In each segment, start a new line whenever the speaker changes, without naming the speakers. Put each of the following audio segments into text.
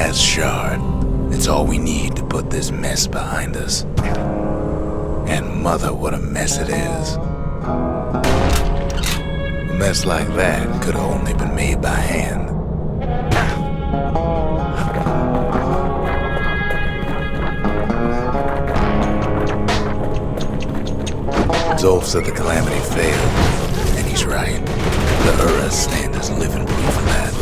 last shard. It's all we need to put this mess behind us. And mother, what a mess it is. A mess like that could have only been made by hand. Zolf said the Calamity failed, and he's right. The Ura stand is living proof of that.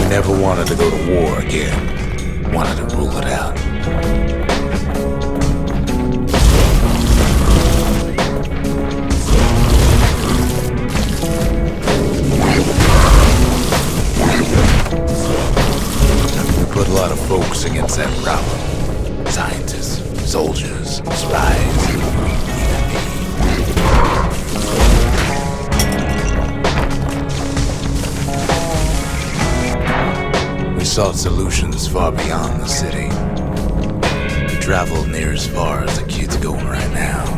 Never wanted to go to war again. Wanted to rule it out. We put a lot of folks against that problem. Scientists, soldiers, spies, even me. Sought solutions far beyond the city. We traveled near as far as the kid's going right now.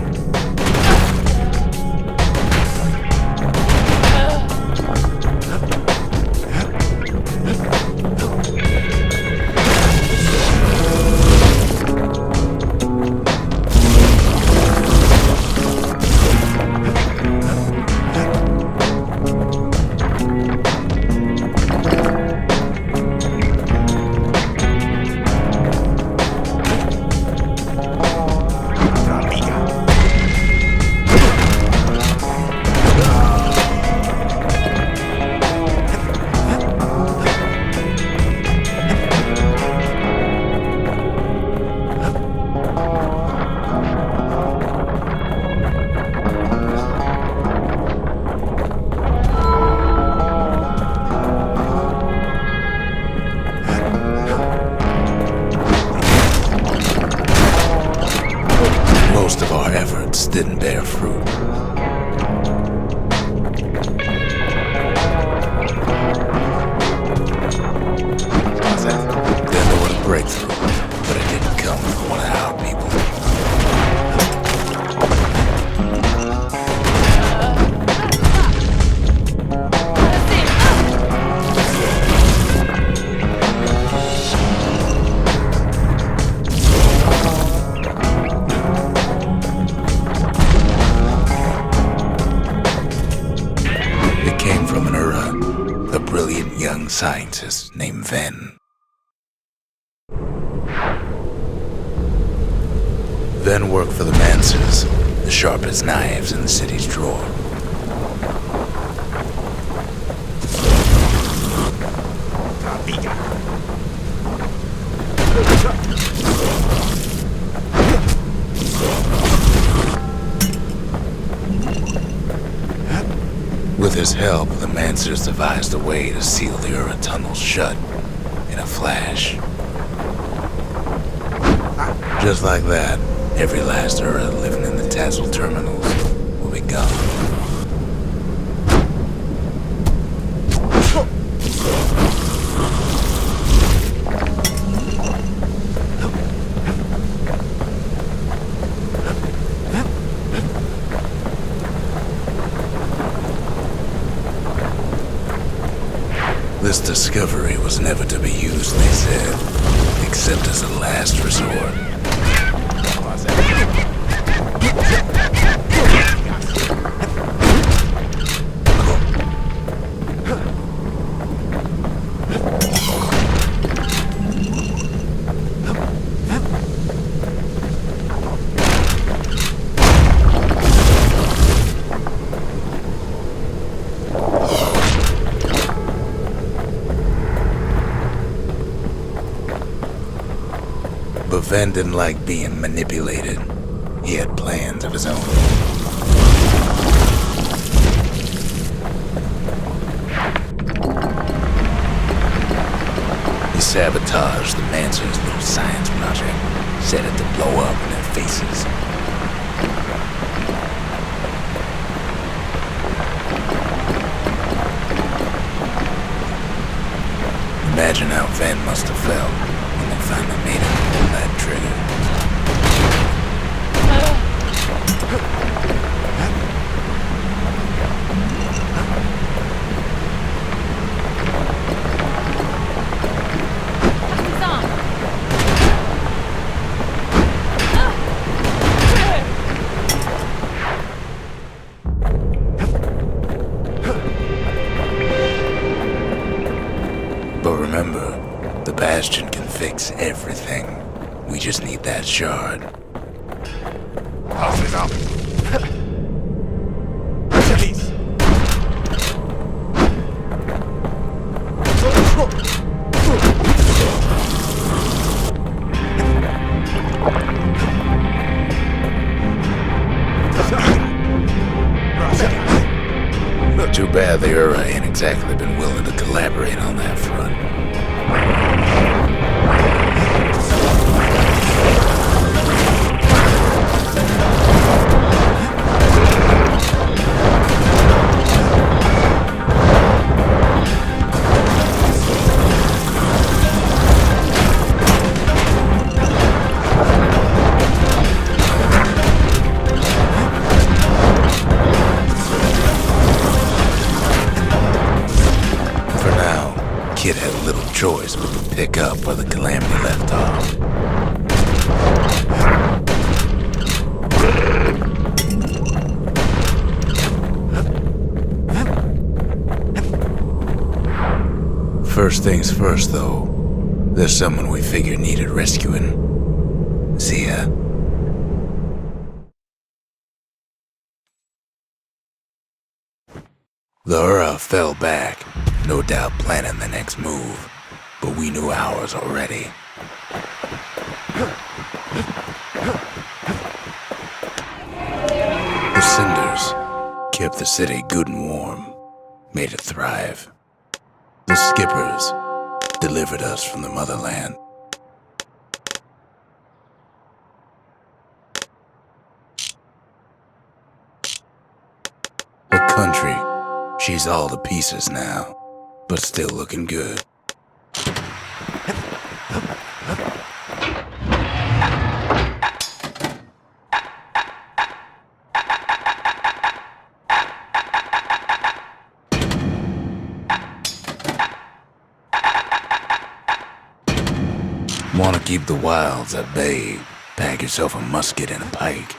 Most of our efforts didn't bear fruit. Then there was a breakthrough, but it didn't come from one of our people. A brilliant young scientist named Ven. Ven worked for the Mancers, the sharpest knives in the city's drawer. With his help, the Mancers devised a way to seal the Ura tunnels shut in a flash. Just like that, every last Ura living in the Tassel terminals will be gone. This discovery was never to be used, they said, except as a last resort. But Ven didn't like being manipulated. He had plans of his own. sabotage the Mancer's little science project. Set it to blow up in their faces. Imagine how Van must have felt when they finally made him pull that trigger. But remember, the Bastion can fix everything. We just need that shard.
Pass it up. Release.
Too bad the Ura ain't exactly been willing to collaborate on that front. Kid had little choice but to pick up where the Calamity left off. First things first, though. There's someone we figured needed rescuing. Zia. The Ura fell back, no doubt planning the next move, but we knew ours already. The cinders kept the city good and warm, made it thrive. The skippers delivered us from the motherland. The country, she's all to pieces now, but still looking good. Want to keep the wilds at bay? Pack yourself a musket and a pike.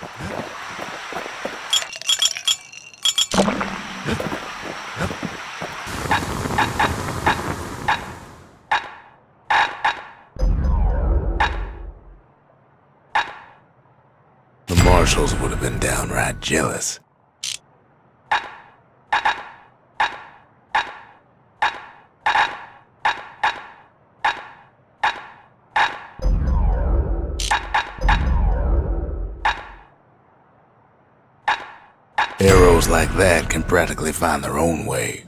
The marshals would have been downright jealous. Arrows like that can practically find their own way.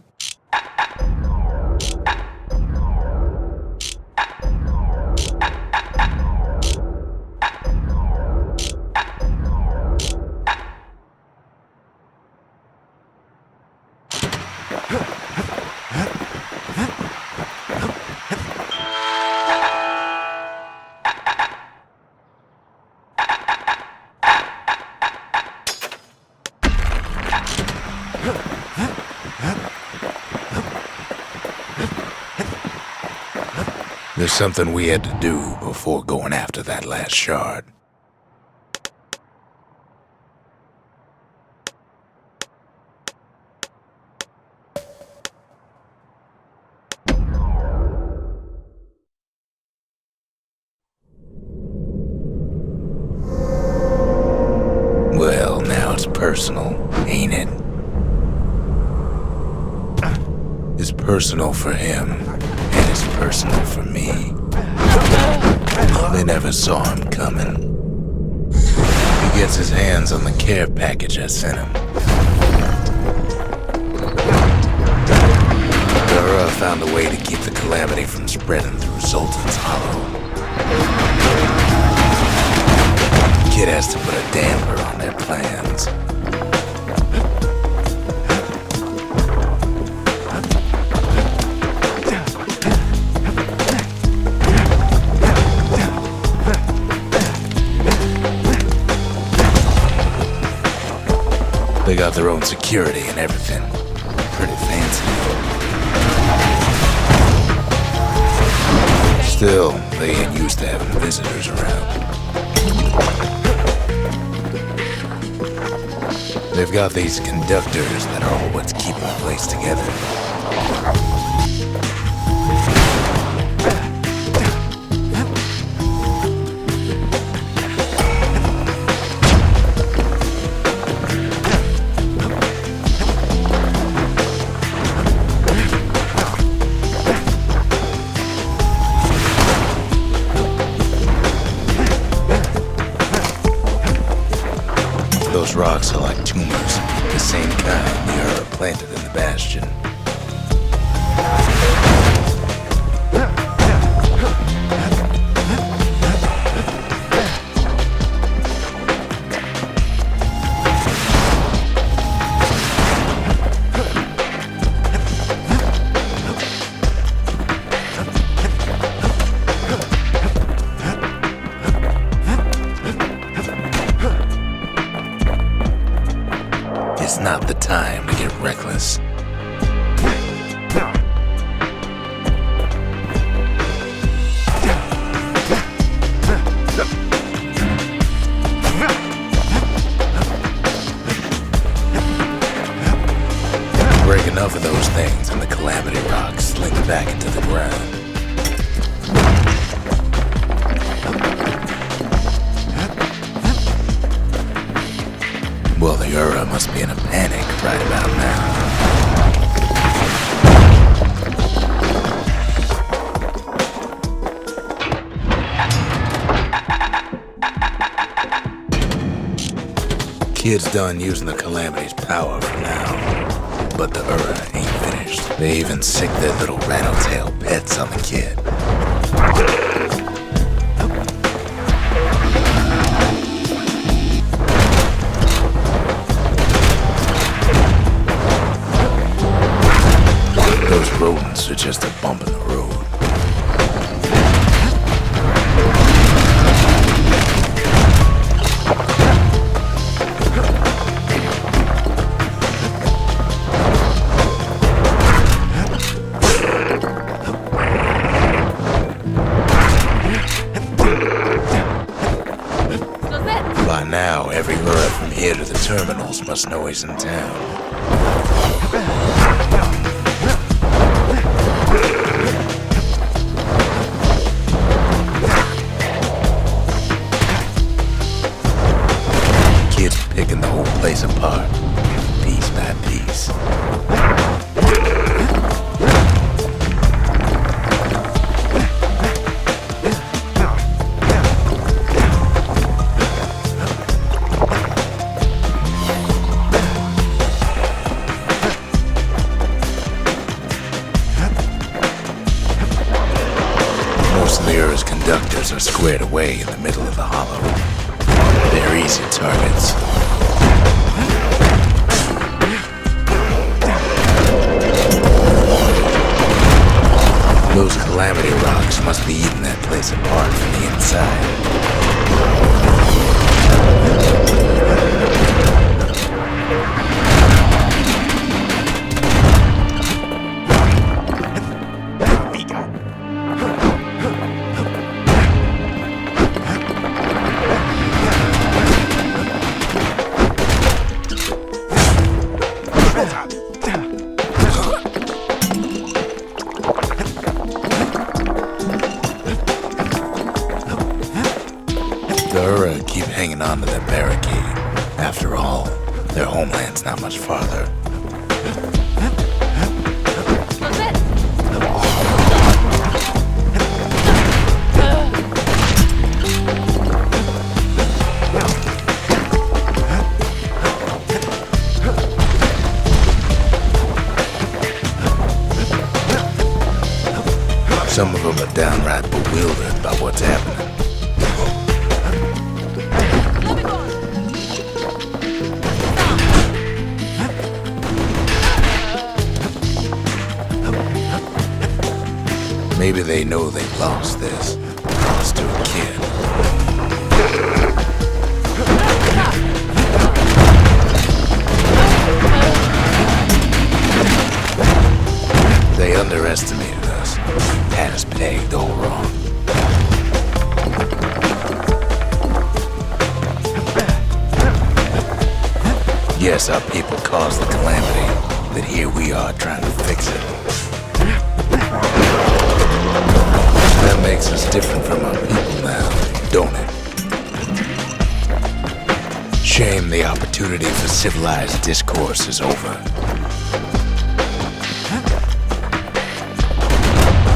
There's something we had to do before going after that last shard. Well, now it's personal, ain't it? It's personal for him, and it's personal for me. They never saw him coming. He gets his hands on the care package I sent him. Ura found a way to keep the calamity from spreading through Zoltan's Hollow. Kid has to put a damper on their plans. They got their own security and everything. Pretty fancy. Still, they ain't used to having visitors around. They've got these conductors that are all what's keeping the place together. Those rocks are like tumors, the same kind we are planted in the Bastion. It's not the time to get reckless. Break enough of those things and the calamity rocks slink back into the ground. Well, the Ura must be in a panic right about now. Kid's done using the calamity's power for now, but the Ura ain't finished. They even sick their little rattletail pets on the kid. Those rodents are just a bump in the road. By now, every Ura from here to the terminals must know he's in town. Picking the whole place apart, piece by piece. Most of the Ura's conductors are squared away in the middle of the hollow. They're easy targets. Those calamity rocks must be eating that place apart from the inside. The Ura keep hanging on to that barricade. After all, their homeland's not much farther. Some of them are downright bewildered by what's happening. Maybe they know they've lost this. Lost to a kid. They underestimated us. Had us pegged all wrong. Yes, our people caused the calamity, but here we are trying to fix it. That makes us different from our people now, don't it? Shame the opportunity for civilized discourse is over.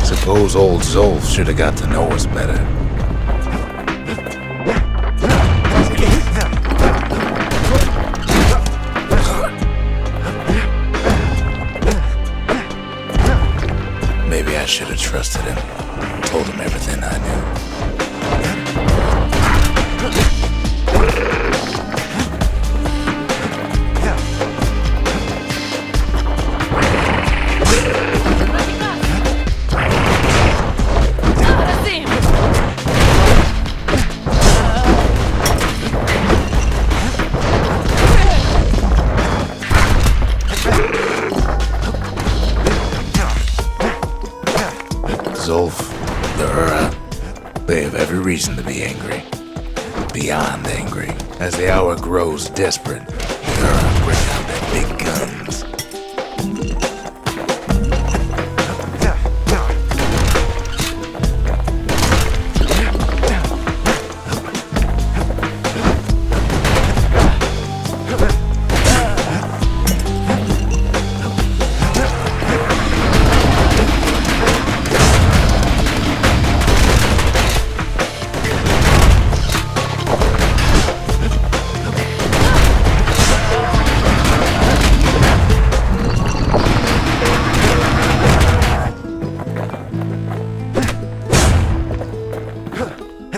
Suppose old Zolf should have got to know us better. Maybe I should have trusted him. Told him everything I knew. Zolf, the Ura, they have every reason to be angry. Beyond angry. As the hour grows desperate, the Ura bring out their big guns.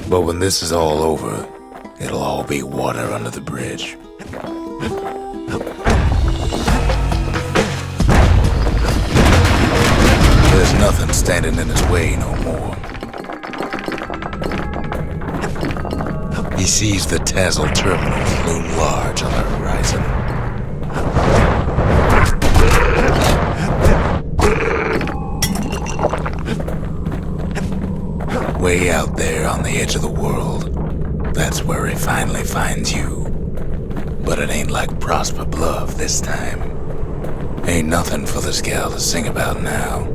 But when this is all over, it'll all be water under the bridge. There's nothing standing in his way no more. He sees the Tazzle terminals loom large on the horizon. Way out there on the edge of the world, that's where he finally finds you. But it ain't like Prosper Bluff this time. Ain't nothing for this gal to sing about now.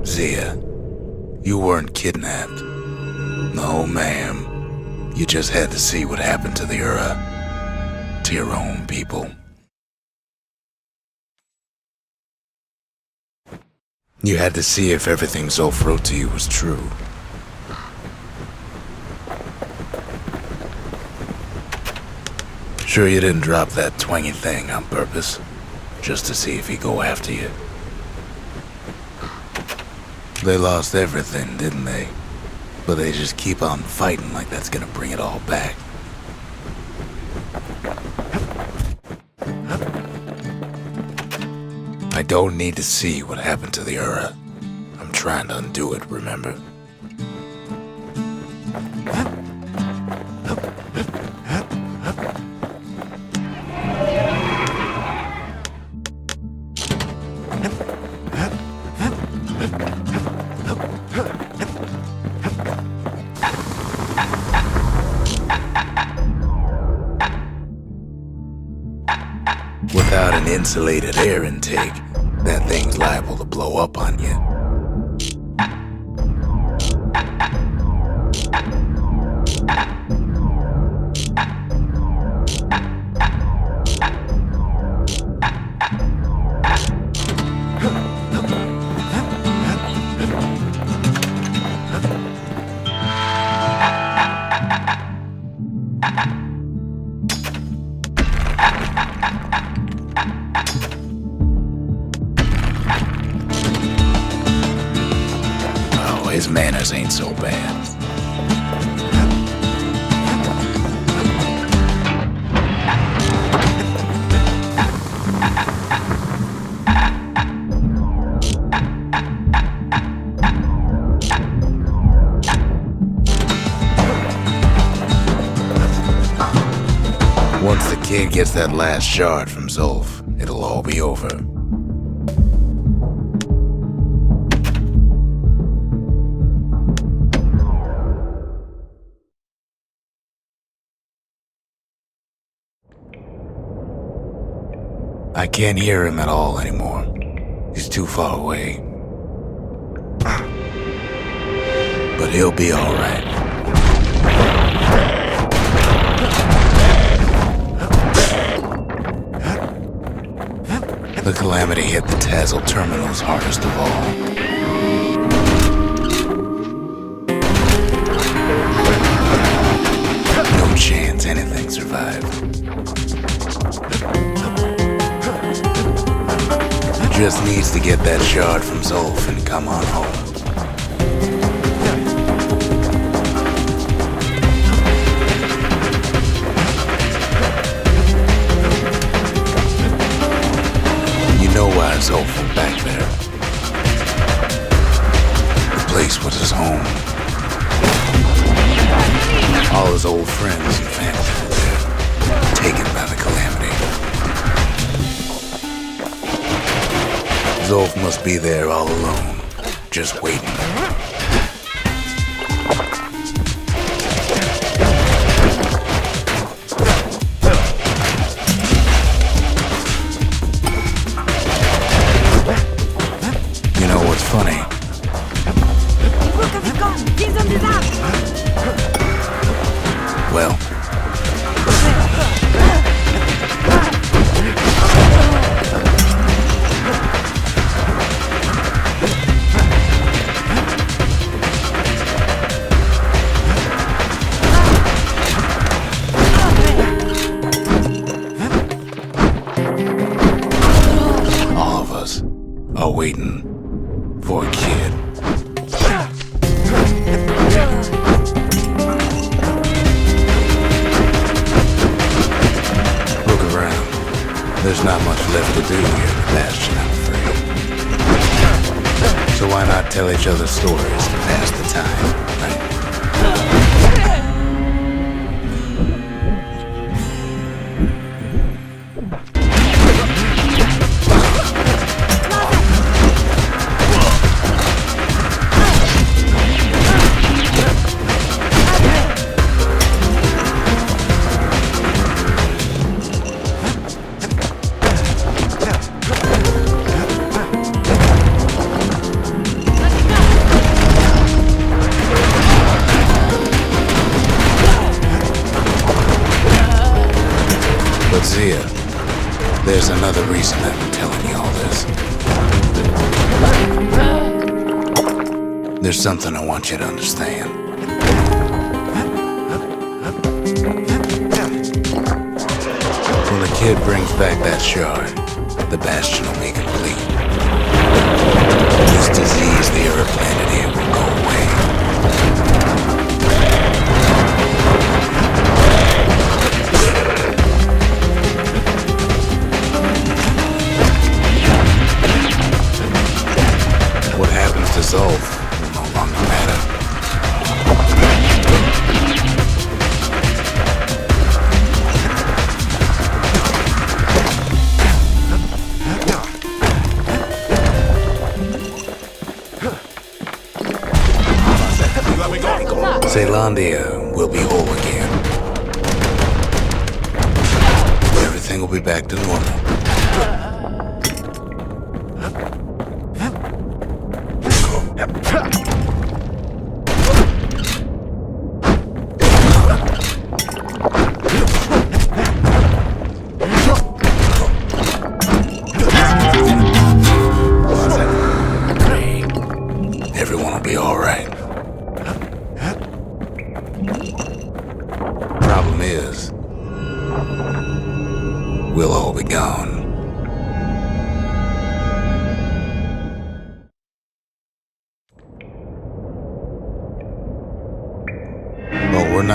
Zia, you weren't kidnapped. No, ma'am. You just had to see what happened to the Ura. To your own people. You had to see if everything Zolf wrote to you was true. Sure you didn't drop that twangy thing on purpose? Just to see if he'd go after you? They lost everything, didn't they? But they just keep on fighting like that's gonna bring it all back. I don't need to see what happened to the Ura. I'm trying to undo it, remember? Without an insulated air intake, that thing's liable to blow up on you. guess ain't so bad. Once the kid gets that last shard from Zulf, it'll all be over. I can't hear him at all anymore. He's too far away. But he'll be all right. The calamity hit the Tazzle terminals hardest of all. No chance anything survived. Just needs to get that shard from Zulf and come on home. You know why Zulf went back there. The place was his home. All his old friends and family were there, taken by the calamity. Zulf must be there all alone, just waiting. You know what's funny? Well, all of us are waiting for a kid. Look around. There's not much left to do here in the Bastion, I'm afraid. So why not tell each other stories to pass the time, right? But Zia, there's another reason I'm telling you all this. There's something I want you to understand. When the kid brings back that shard, the Bastion will be complete. This disease the Earth planet here will go away. What happens to Zulf will no longer matter. Zealandia will be whole again. Everything will be back to normal. Everyone will be all right. Problem is, we'll all be gone.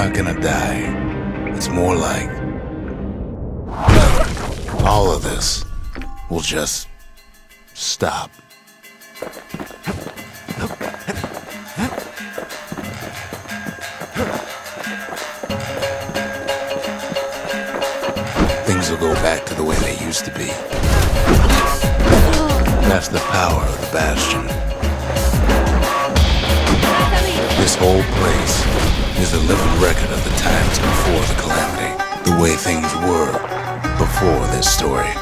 not gonna die. It's more like all of this will just stop. Things will go back to the way they used to be. That's the power of the Bastion. This whole place is a living record of the times before the calamity, the way things were before this story.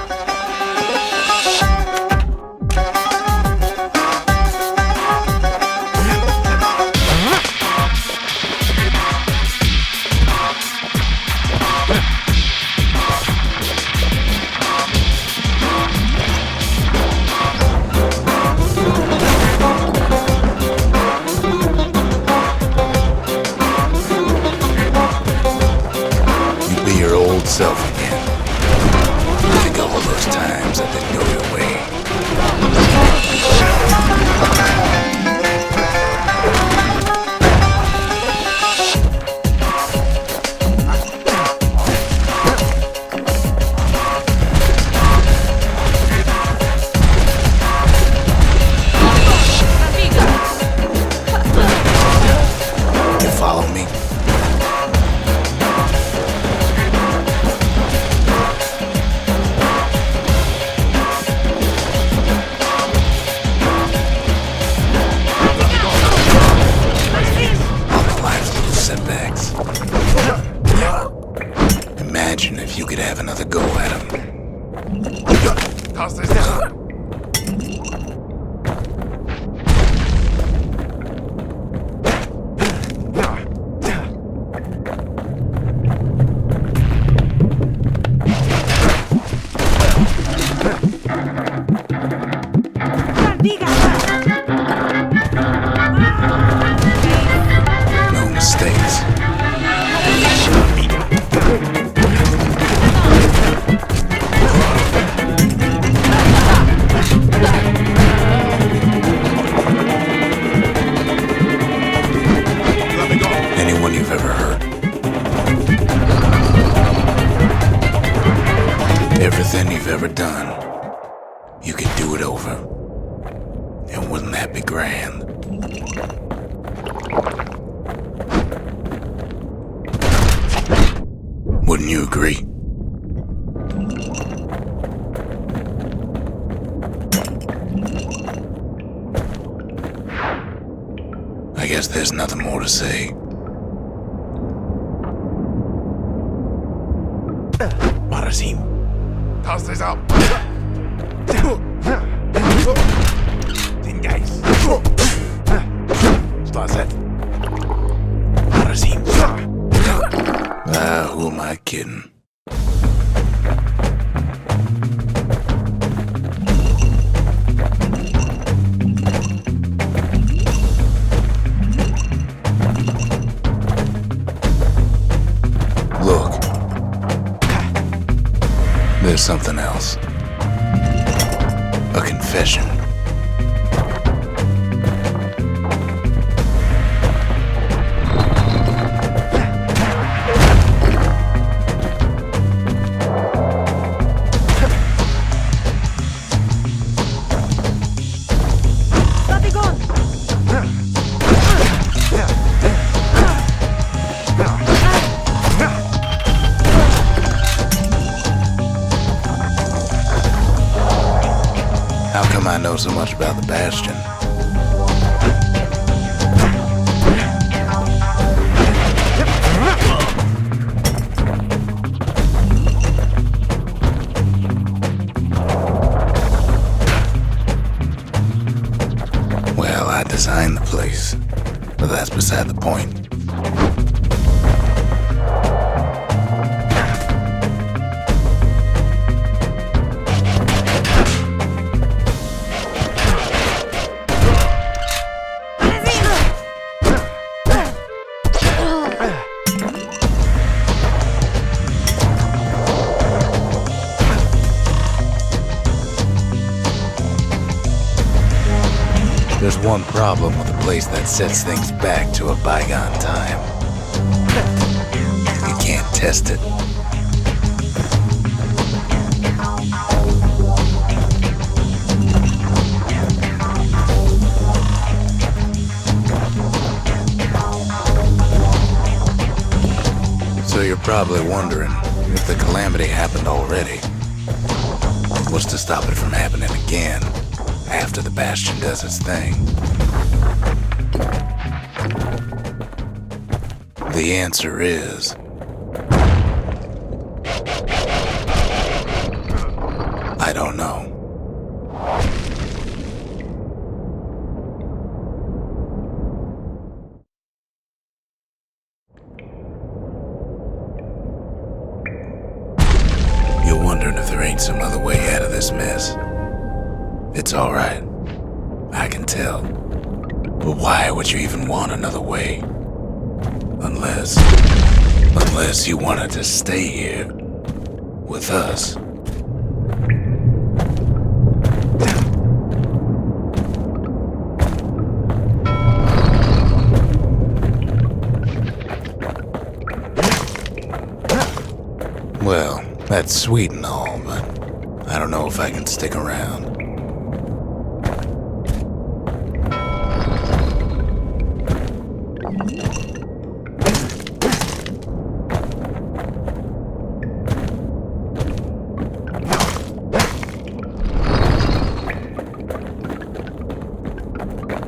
Self again. Think of all those times that didn't go your way. You follow me? Imagine if you could have another go at him.
Toss this down.
No mistakes. Anyone you've ever hurt. Everything you've ever done, you could do it over. And wouldn't that be grand? Wouldn't you agree? I guess there's nothing more to say. Marasim.
Toss this up. Den Geist.
Slazet. Marasim. Who am I kidding? Look. There's something else. A confession. How come I know so much about the Bastion? Well, I designed the place, but that's beside the point. There's one problem with a place that sets things back to a bygone time. test it. So you're probably wondering if the calamity happened already. What's to stop it from happening again after the Bastion does its thing? The answer is... I don't know. You're wondering if there ain't some other way out of this mess. It's alright. I can tell. But why would you even want another way? Unless you wanted to stay here with us. Well, that's sweet and all, but I don't know if I can stick around.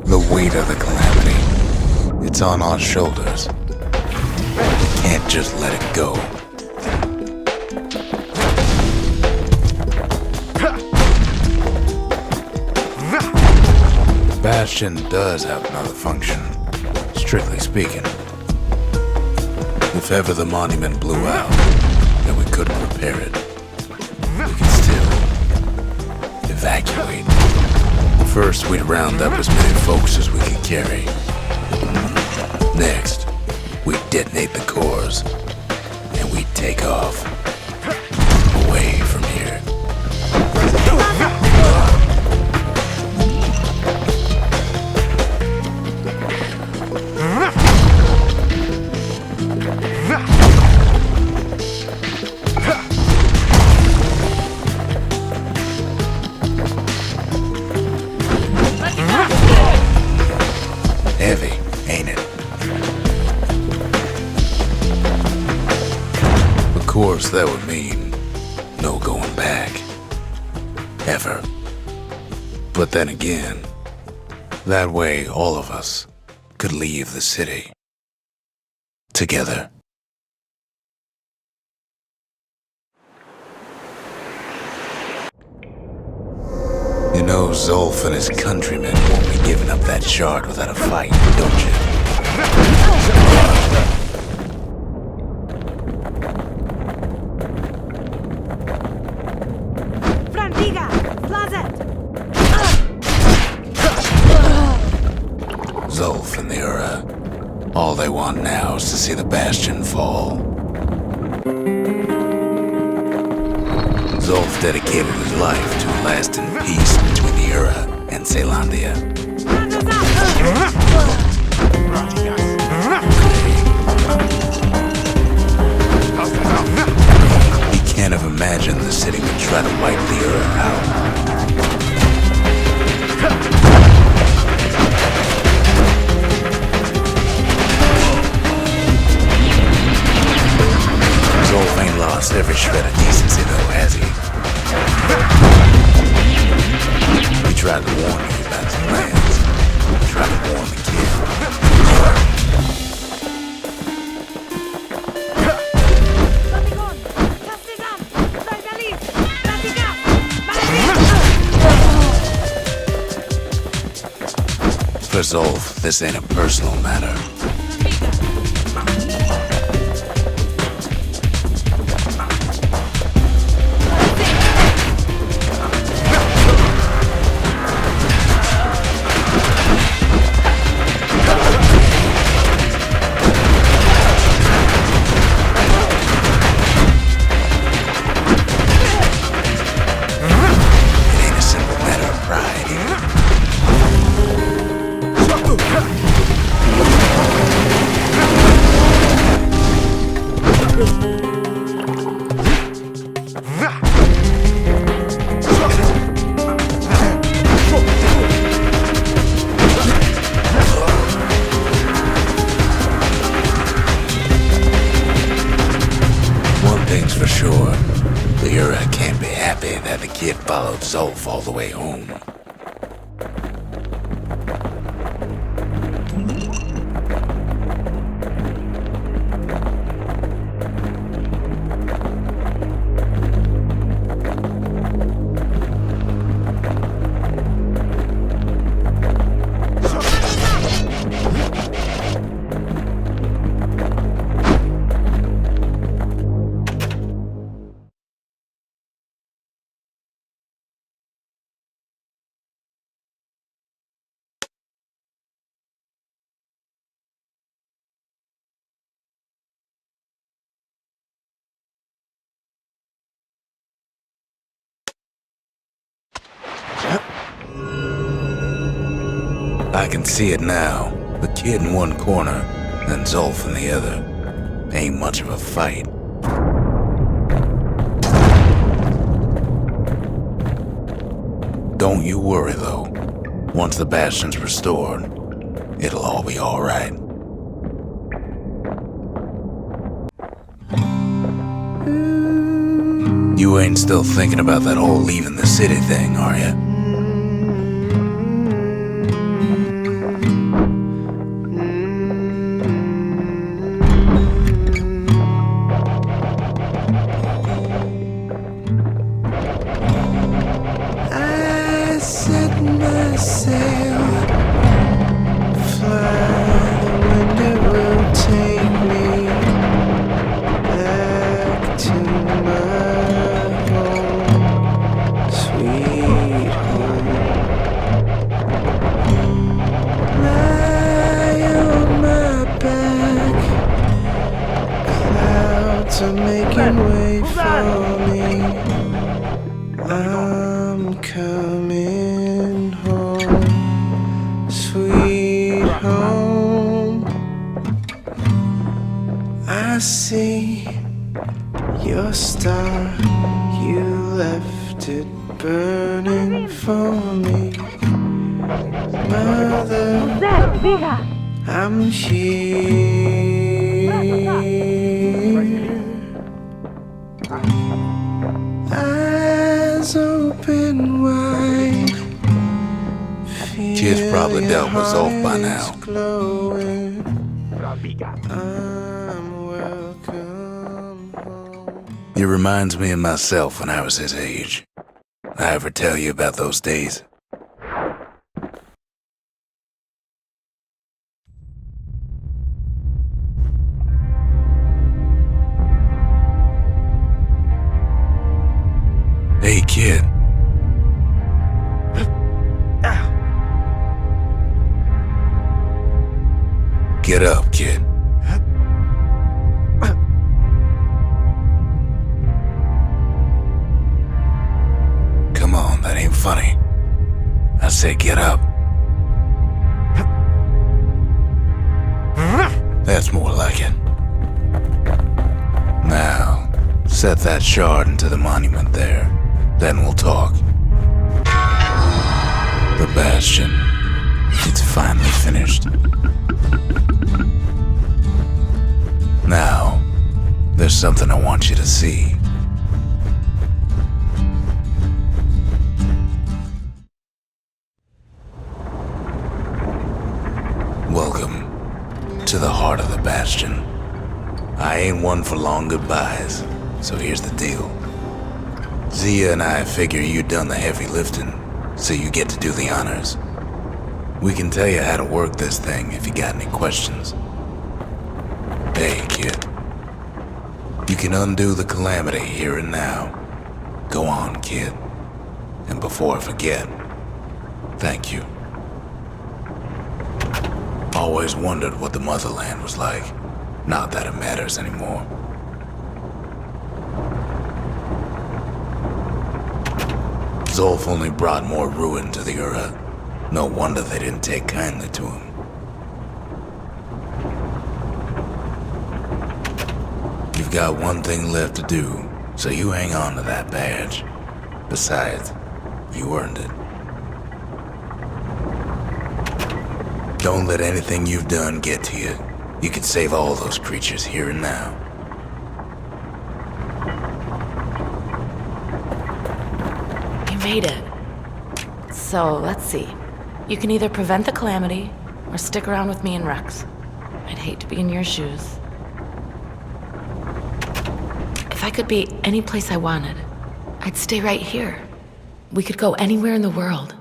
The weight of the calamity, it's on our shoulders. Can't just let it go. Bastion does have another function, strictly speaking. If ever the monument blew out and we couldn't repair it, we could still evacuate. First, we'd round up as many folks as we could carry. Next, we'd detonate the cores, and we'd take off, away from here. Heavy, ain't it? Of course, that would mean no going back. Ever. But then again, that way all of us could leave the city. Together. You know Zolf and his countrymen won't be giving up that shard without a fight, don't you? Zolf and the Ura, all they want now is to see the Bastion fall. Zolf dedicated his life to a lasting peace between the Ura and Zealandia. He can't have imagined the city would try to wipe the Ura out. Zolf ain't lost every shred of decency though, has he? He tried to warn me about his plans. He tried to warn the kid. For Zolf, this ain't a personal matter. followed Zolf all the way home. I can see it now. The kid in one corner, and Zolf in the other. Ain't much of a fight. Don't you worry, though. Once the Bastion's restored, it'll all be alright. You ain't still thinking about that whole leaving the city thing, are ya?
are making way for me. I'm coming home, sweet home. I see your star, you left it burning for me. Mother, I'm here. Eyes open wide.
Kid's probably dealt with Zolf by now.
Glowing. I'm welcome home.
It reminds me of myself when I was his age. I ever tell you about those days? Hey, kid. Get up, kid. Come on, that ain't funny. I say get up. That's more like it. Now, set that shard into the monument there. Then we'll talk. The Bastion. It's finally finished. Now, there's something I want you to see. Welcome to the heart of the Bastion. I ain't one for long goodbyes, so here's the deal. Zia and I figure you done the heavy lifting, so you get to do the honors. We can tell you how to work this thing if you got any questions. Hey, kid. You can undo the calamity here and now. Go on, kid. And before I forget, thank you. Always wondered what the motherland was like. Not that it matters anymore. Zolf only brought more ruin to the Ura. No wonder they didn't take kindly to him. You've got one thing left to do, so you hang on to that badge. Besides, you earned it. Don't let anything you've done get to you. You can save all those creatures here and now.
made it. So, let's see. You can either prevent the calamity, or stick around with me and Rex. I'd hate to be in your shoes. If I could be any place I wanted, I'd stay right here. We could go anywhere in the world.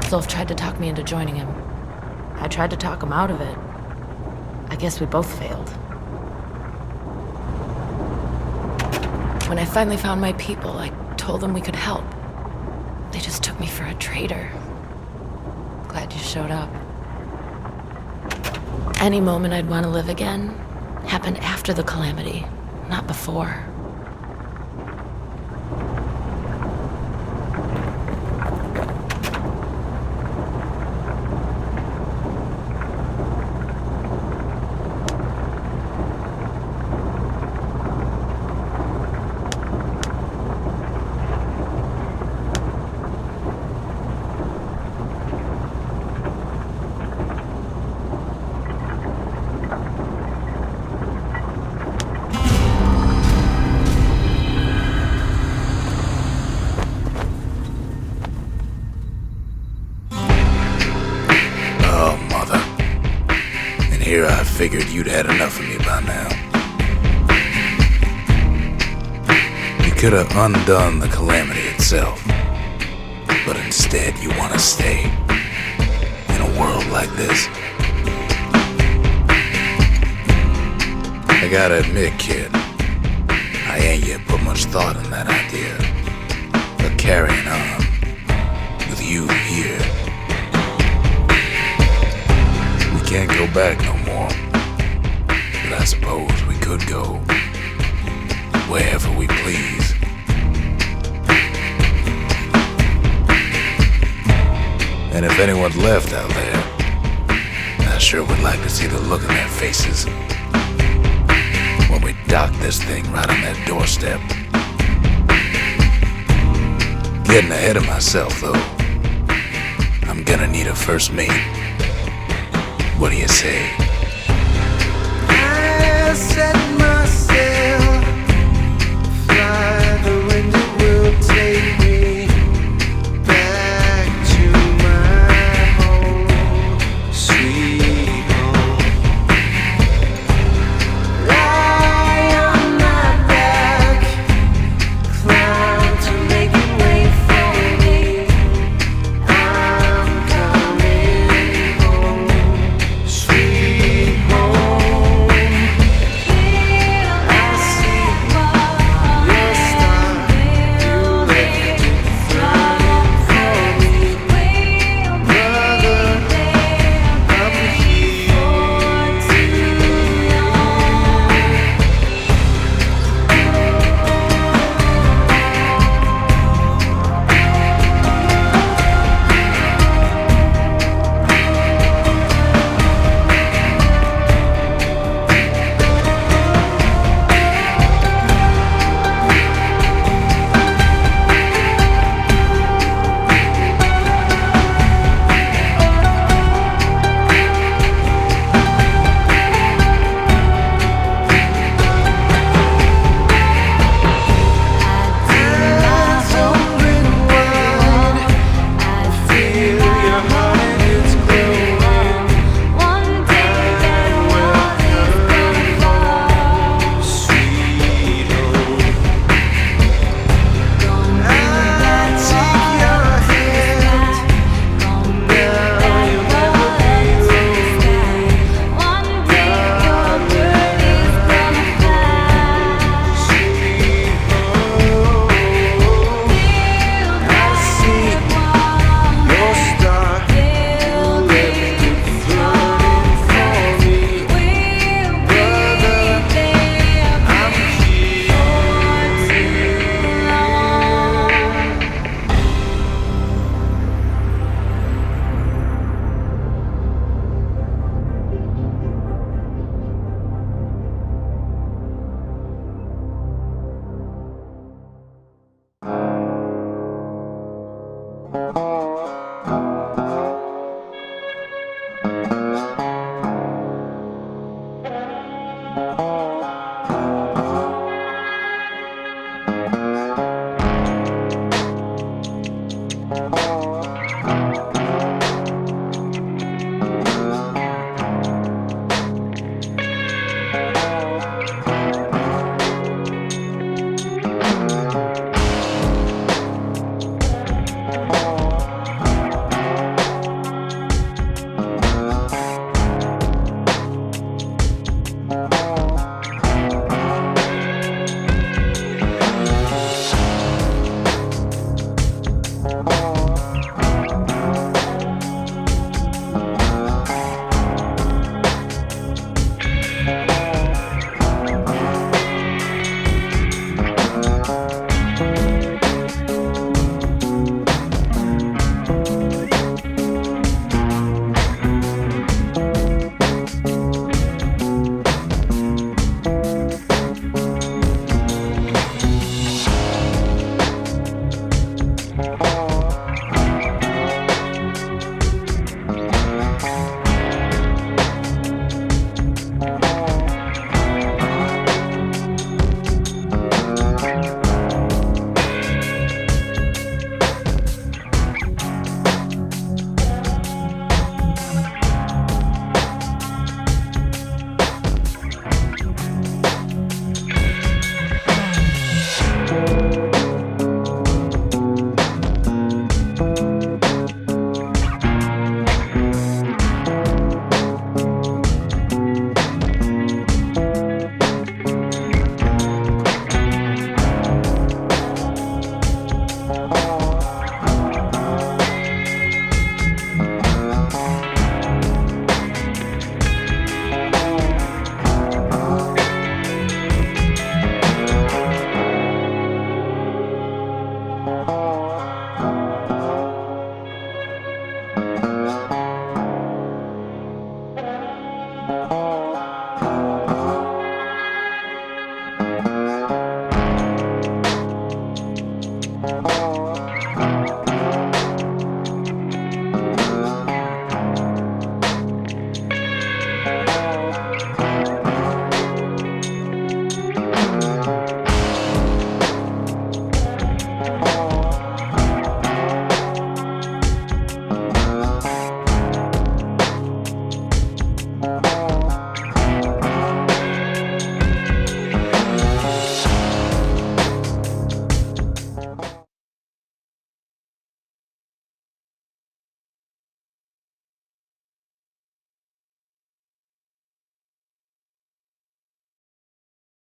Zulf tried to talk me into joining him. I tried to talk him out of it. I guess we both failed. When I finally found my people, I told them we could help. They just took me for a traitor. Glad you showed up. Any moment I'd want to live again happened after the calamity, not before.
Here I figured you'd had enough of me by now. You could have undone the calamity itself, but instead you want to stay in a world like this. I gotta admit, kid, I ain't yet put much thought in that idea of carrying on with you here. Can't go back no more, but I suppose we could go wherever we please. And if anyone's left out there, I sure would like to see the look in their faces when we dock this thing right on that doorstep. Getting ahead of myself, though. I'm gonna need a first mate. What do you say?
I set my sail, fly the wind, it will take me back to my home, sweet home. Lie on my back, climb to make it wait for me. I'm coming home. Sweet home, I see your star, you left it flying for me. Brother, I'm here too long. Eyes open wide, I feel your heart and it's glowing.
One day that wall is gonna fall.
Sweet home,
Gonna
I take your hand,
gonna be
now
that
you'll
wall
never
that's
be
in the sky. One day your bird is gonna fly.
sweet home. I see your star,
We'll
left
be
it floating for me.
we'll be
Brother,
there
I'm here
too long. One